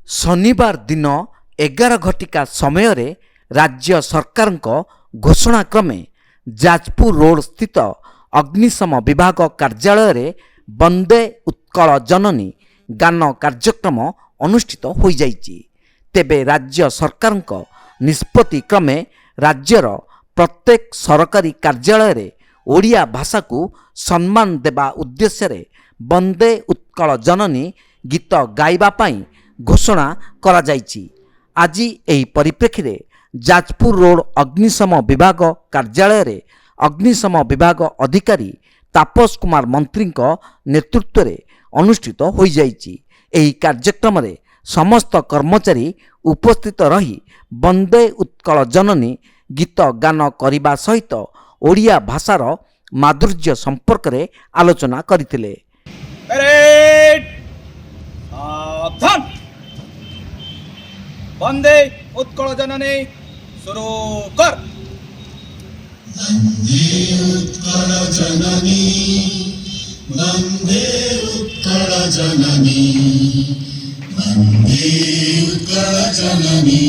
शनिवार दिन 11 घटिका समय राज्य सरकार घोषणाक्रमे जाजपुर रोड स्थित अग्निशम विभाग कार्यालय वंदे उत्कल जननी गान कार्यक्रम अनुष्ठित हो जाइछि। तेबे राज्य सरकार निष्पत्ति क्रमे राज्यर प्रत्येक सरकारी कार्यालय ओडिया भाषा को सम्मान देवा उद्देश्य वंदे उत्कल जननी गीत गाइबा पाई घोषणा करा जाइछि। आज एही परिप्रेक्षी रे जाजपुर रोड अग्निशम विभाग कार्यालय अग्निशम विभाग अधिकारी तापस कुमार मंत्री नेतृत्व में अनुष्ठित हो जाइछि। एही कार्यक्रम रे समस्त कर्मचारी उपस्थित रही वंदे उत्कल जननी गीत गान करने सहित ओडिया भाषार माधुर्य संपर्क में आलोचना करथिले। वंदे उत्कल जननी शुरू कर। वंदे उत्कल जननी, वंदे उत्कल जननी, वंदे उत्कल जननी।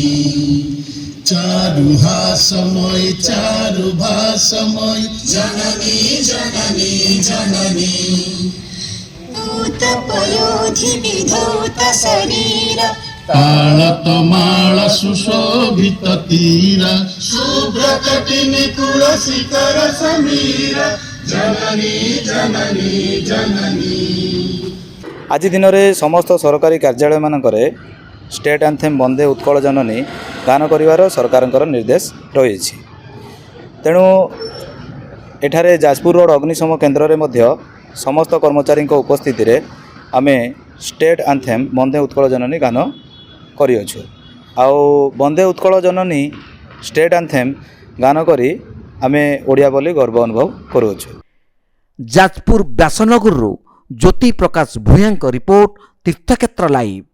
चारु भाषमय जननी जननी जननी। भूत पयोधि विधौत शरीर तालतमाल सुशोभित तीर शुभ्रकटिनि तुलसीकर समीर जननी जननी जननी। आज दिन में समस्त सरकारी कार्यालय मानकरे स्टेट एंथेम वंदे उत्कल जननी गान करिवार सरकार निर्देश रही। तेणु एठारे जाजपुर रोड अग्निशम केन्द्र में मध्य समस्त कर्मचारी उपस्थिति रे आमे स्टेट एंथेम वंदे उत्कल जननी गान करिअछु। आउ वंदे उत्कल जननी स्टेट एंथेम गान करी आमे ओडिया बोली गर्व अनुभव करुअछु। जाजपुर व्यासनगर ज्योति प्रकाश भूया रिपोर्ट तीर्थक्षेत्र लाइव।